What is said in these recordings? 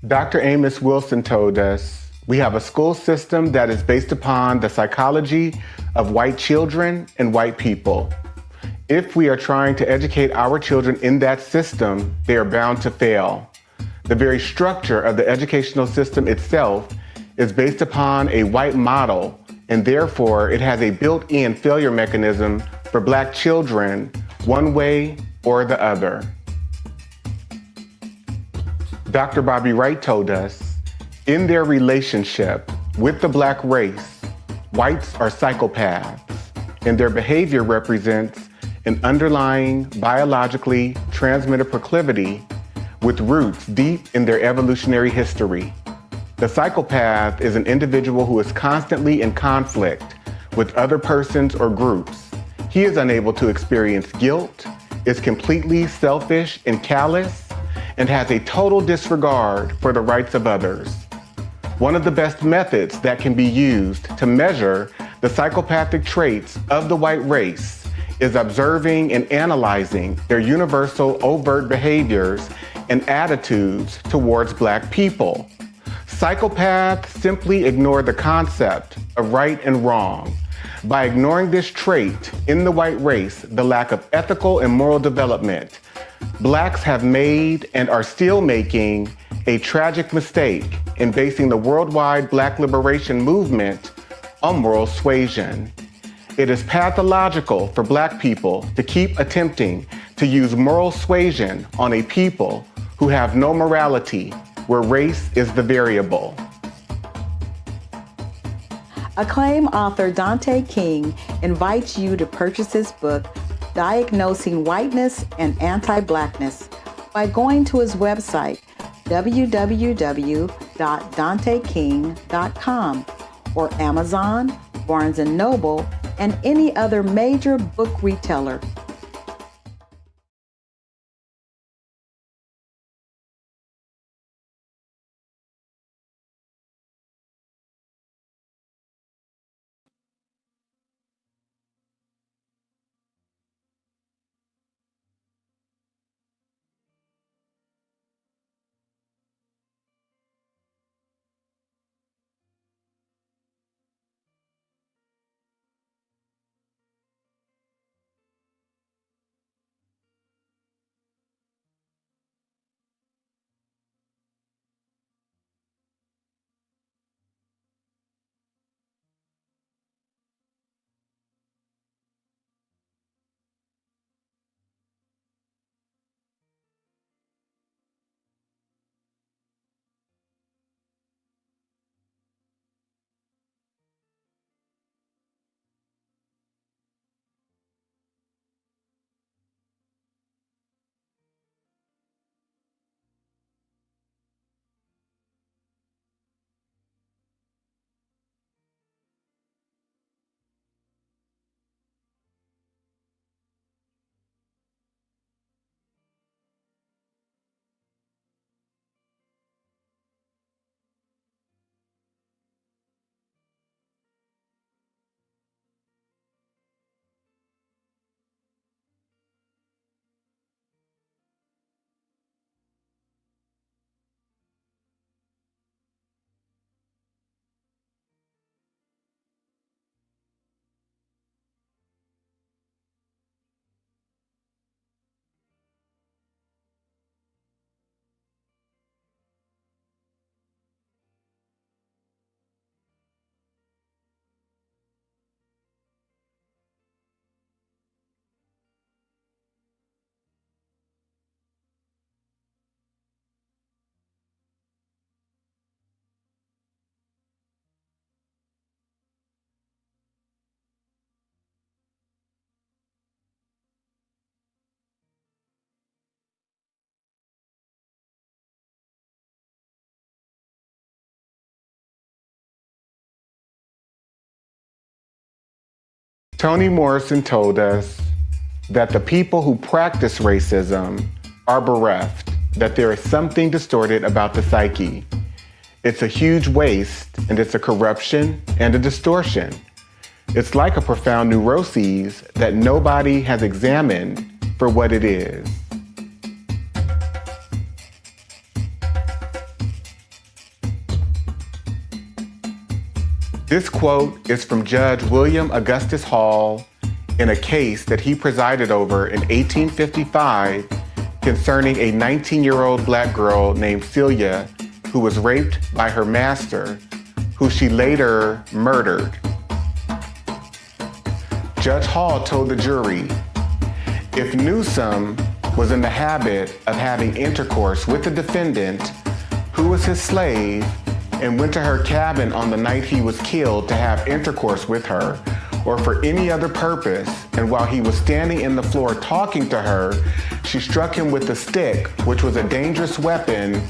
Dr. Amos Wilson told us, we have a school system that is based upon the psychology of white children and white people. If we are trying to educate our children in that system, they are bound to fail. The very structure of the educational system itself is based upon a white model, and therefore it has a built-in failure mechanism for Black children, one way or the other. Dr. Bobby Wright told us, in their relationship with the Black race, whites are psychopaths, and their behavior represents an underlying biologically transmitted proclivity with roots deep in their evolutionary history. The psychopath is an individual who is constantly in conflict with other persons or groups. He is unable to experience guilt, is completely selfish and callous, and has a total disregard for the rights of others. One of the best methods that can be used to measure the psychopathic traits of the white race is observing and analyzing their universal overt behaviors and attitudes towards Black people. Psychopaths simply ignore the concept of right and wrong. By ignoring this trait in the white race, the lack of ethical and moral development, Blacks have made and are still making a tragic mistake in basing the worldwide Black liberation movement on moral suasion. It is pathological for Black people to keep attempting to use moral suasion on a people who have no morality, where race is the variable. Acclaimed author Dante King invites you to purchase his book, Diagnosing Whiteness and Anti-Blackness, by going to his website, www.danteking.com, or Amazon, Barnes & Noble, and any other major book retailer. Toni Morrison told us that the people who practice racism are bereft, that there is something distorted about the psyche. It's a huge waste, and it's a corruption and a distortion. It's like a profound neuroses that nobody has examined for what it is. This quote is from Judge William Augustus Hall in a case that he presided over in 1855 concerning a 19-year-old black girl named Celia who was raped by her master, who she later murdered. Judge Hall told the jury, if Newsom was in the habit of having intercourse with the defendant, who was his slave, and went to her cabin on the night he was killed to have intercourse with her, or for any other purpose, and while he was standing in the floor talking to her, she struck him with a stick, which was a dangerous weapon,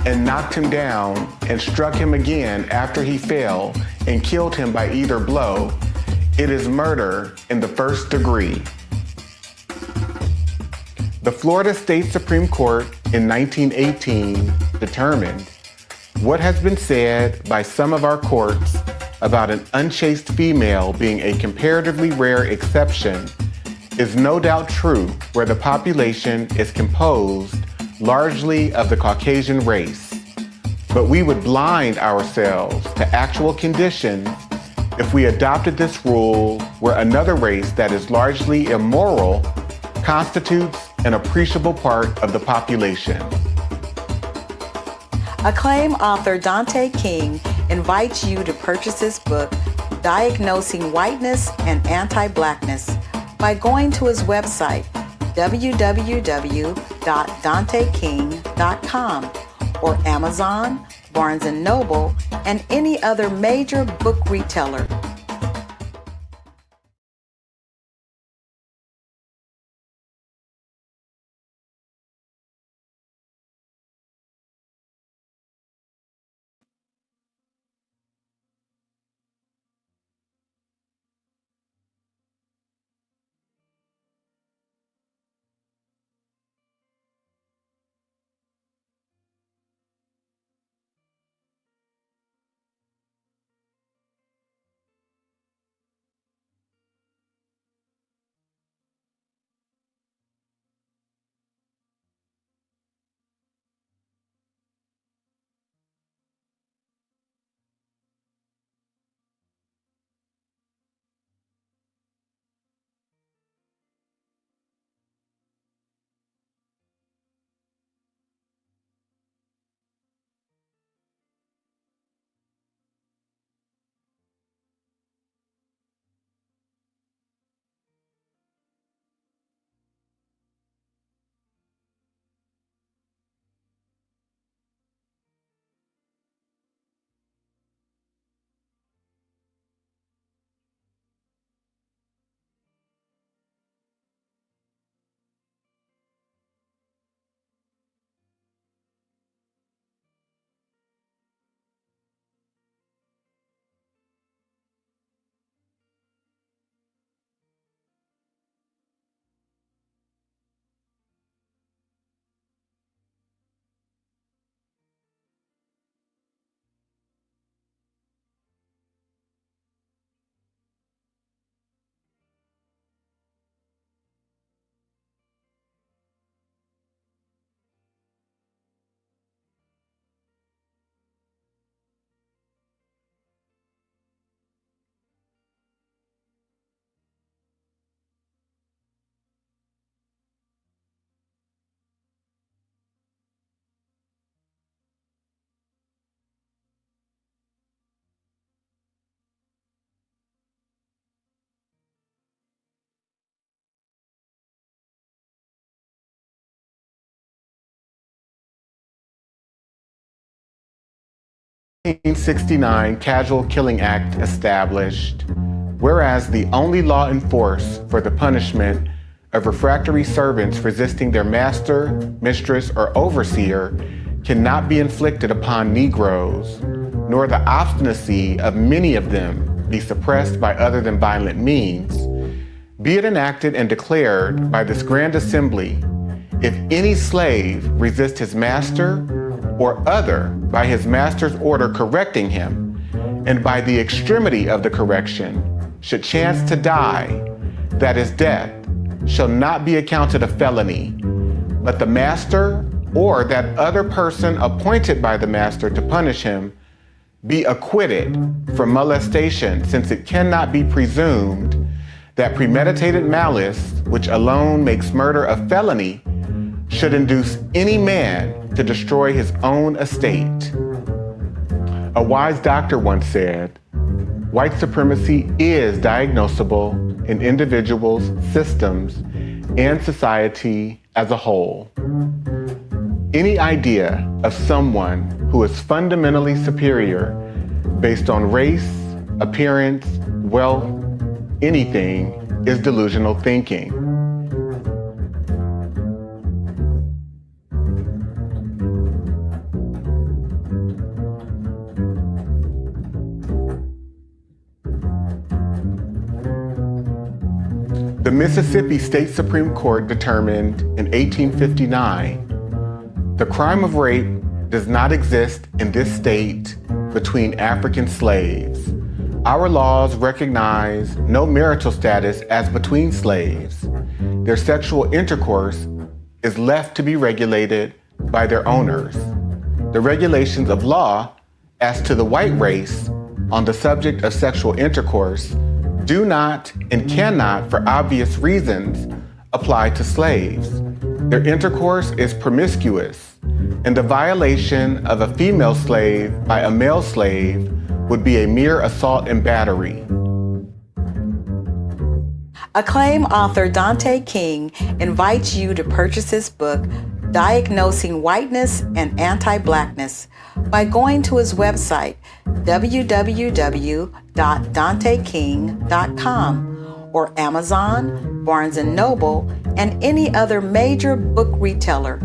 and knocked him down, and struck him again after he fell, and killed him by either blow, it is murder in the first degree. The Florida State Supreme Court in 1918 determined what has been said by some of our courts about an unchaste female being a comparatively rare exception is no doubt true where the population is composed largely of the Caucasian race. But we would blind ourselves to actual conditions if we adopted this rule where another race that is largely immoral constitutes an appreciable part of the population. Acclaimed author Dante King invites you to purchase his book, Diagnosing Whiteness and Anti-Blackness, by going to his website, www.danteking.com, or Amazon, Barnes & Noble, and any other major book retailer. The 1969 Casual Killing Act established, whereas the only law in force for the punishment of refractory servants resisting their master, mistress, or overseer cannot be inflicted upon Negroes, nor the obstinacy of many of them be suppressed by other than violent means, be it enacted and declared by this grand assembly, if any slave resist his master or other by his master's order correcting him, and by the extremity of the correction should chance to die, that his death shall not be accounted a felony, but the master or that other person appointed by the master to punish him be acquitted from molestation, since it cannot be presumed that premeditated malice, which alone makes murder a felony, should induce any man to destroy his own estate. A wise doctor once said, white supremacy is diagnosable in individuals, systems, and society as a whole. Any idea of someone who is fundamentally superior based on race, appearance, wealth, anything is delusional thinking. The Mississippi State Supreme Court determined in 1859 the crime of rape does not exist in this state between African slaves. Our laws recognize no marital status as between slaves. Their sexual intercourse is left to be regulated by their owners. The regulations of law as to the white race on the subject of sexual intercourse do not and cannot, for obvious reasons, apply to slaves. Their intercourse is promiscuous, and the violation of a female slave by a male slave would be a mere assault and battery. Acclaimed author Dante King invites you to purchase his book, Diagnosing Whiteness and Anti-Blackness, by going to his website, www.danteking.com, or Amazon, Barnes & Noble, and any other major book retailer.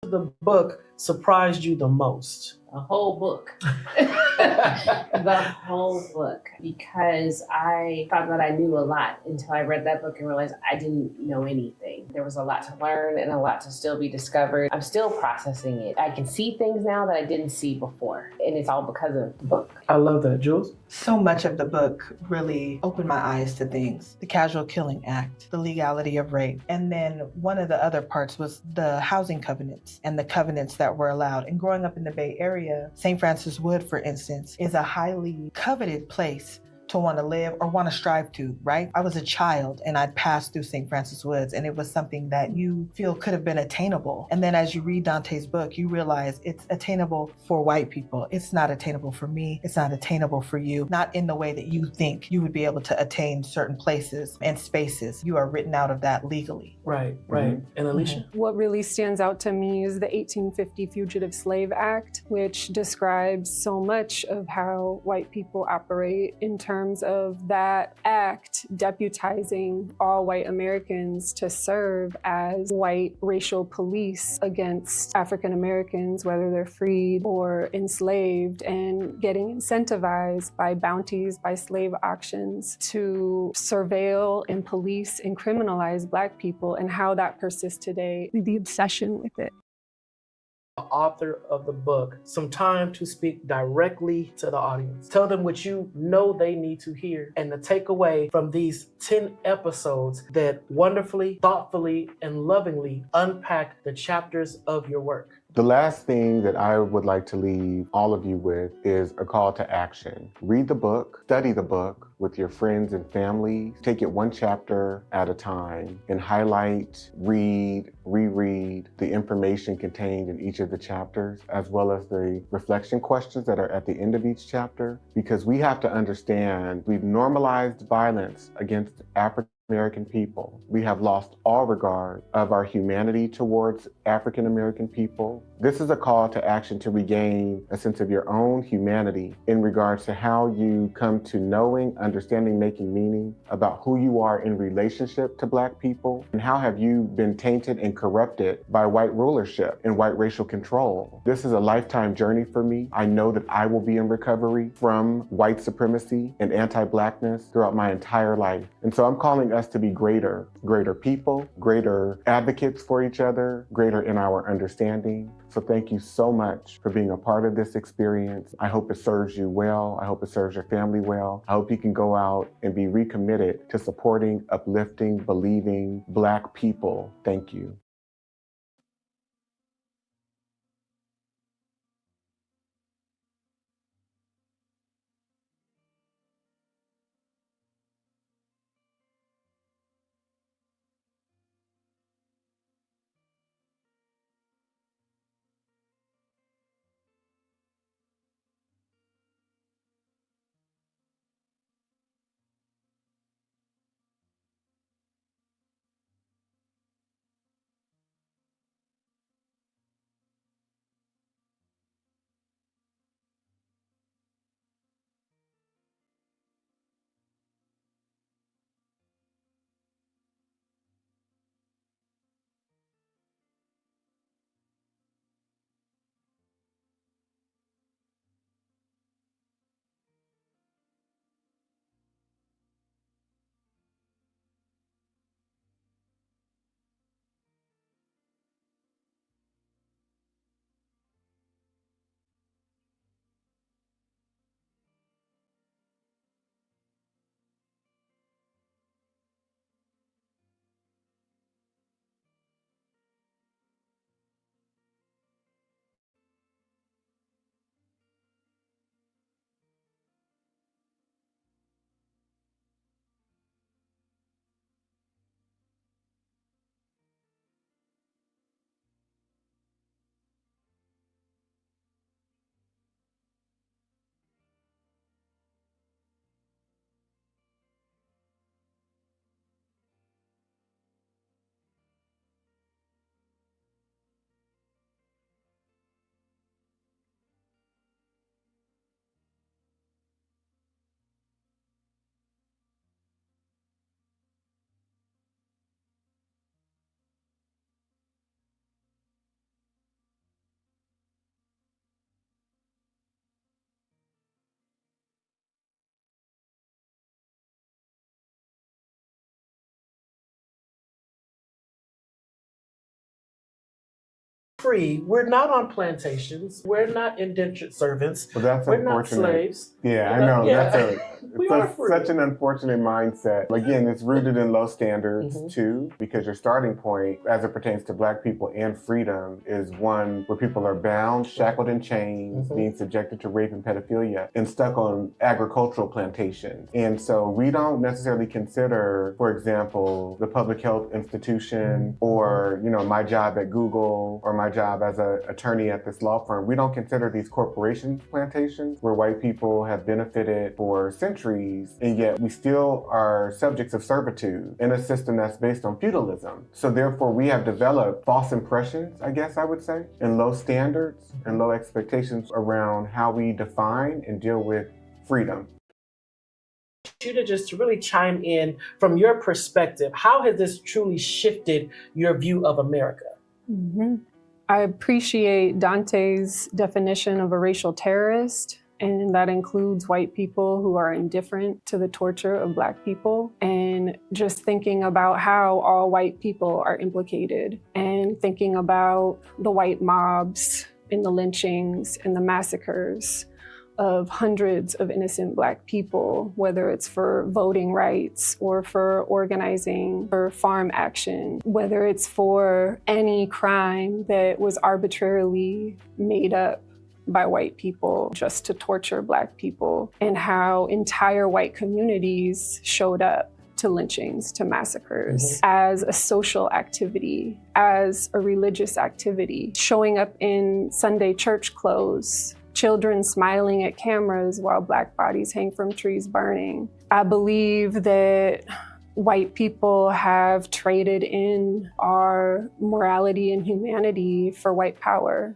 The book surprised you the most? A whole book. The whole book. Because I thought that I knew a lot until I read that book and realized I didn't know anything. There was a lot to learn and a lot to still be discovered. I'm still processing it. I can see things now that I didn't see before. And it's all because of the book. I love that. Jules? So much of the book really opened my eyes to things. The Casual Killing Act, the legality of rape. And then one of the other parts was the housing covenants and the covenants that were allowed. And growing up in the Bay Area, St. Francis Wood, for instance, is a highly coveted place to want to live or want to strive to, right? I was a child and I'd passed through St. Francis Woods, and it was something that you feel could have been attainable. And then as you read Dante's book, you realize it's attainable for white people. It's not attainable for me. It's not attainable for you, not in the way that you think you would be able to attain certain places and spaces. You are written out of that legally. Right. And Alicia? What really stands out to me is the 1850 Fugitive Slave Act, which describes so much of how white people operate in terms of that act deputizing all white Americans to serve as white racial police against African Americans, whether they're freed or enslaved, and getting incentivized by bounties, by slave auctions to surveil and police and criminalize Black people, and how that persists today, the obsession with it. The author of the book, some time to speak directly to the audience. Tell them what you know they need to hear and the takeaway from these 10 episodes that wonderfully, thoughtfully, and lovingly unpack the chapters of your work. The last thing that I would like to leave all of you with is a call to action. Read the book, study the book with your friends and family. Take it one chapter at a time and highlight, read, reread the information contained in each of the chapters, as well as the reflection questions that are at the end of each chapter, because we have to understand we've normalized violence against African American people. We have lost all regard of our humanity towards African American people. This is a call to action to regain a sense of your own humanity in regards to how you come to knowing, understanding, making meaning about who you are in relationship to Black people, and how have you been tainted and corrupted by white rulership and white racial control. This is a lifetime journey for me. I know that I will be in recovery from white supremacy and anti-Blackness throughout my entire life. And so I'm calling us to be greater people, greater advocates for each other, greater in our understanding. So thank you so much for being a part of this experience. I hope it serves you well. I hope it serves your family well. I hope you can go out and be recommitted to supporting, uplifting, believing Black people. Thank you. Free. We're not on plantations. We're not indentured servants. Well, that's We're not unfortunate. slaves. Yeah, I know. Yeah. We are That's free. such an unfortunate mindset. Again, it's rooted in low standards too, because your starting point, as it pertains to Black people and freedom, is one where people are bound, shackled in chains, being subjected to rape and pedophilia, and stuck on agricultural plantations. And so we don't necessarily consider, for example, the public health institution or, my job at Google or my job as an attorney at this law firm. We don't consider these corporation plantations where white people have benefited for centuries, and yet we still are subjects of servitude in a system that's based on feudalism. So therefore we have developed false impressions, I guess I would say, and low standards and low expectations around how we define and deal with freedom. You to just really chime in from your perspective. How has this truly shifted your view of America? I appreciate Dante's definition of a racial terrorist, and that includes white people who are indifferent to the torture of Black people, and just thinking about how all white people are implicated, and thinking about the white mobs and the lynchings and the massacres of hundreds of innocent Black people, whether it's for voting rights or for organizing for farm action, whether it's for any crime that was arbitrarily made up by white people just to torture Black people, and how entire white communities showed up to lynchings, to massacres, as a social activity, as a religious activity, showing up in Sunday church clothes, children smiling at cameras while Black bodies hang from trees burning. I believe that white people have traded in our morality and humanity for white power.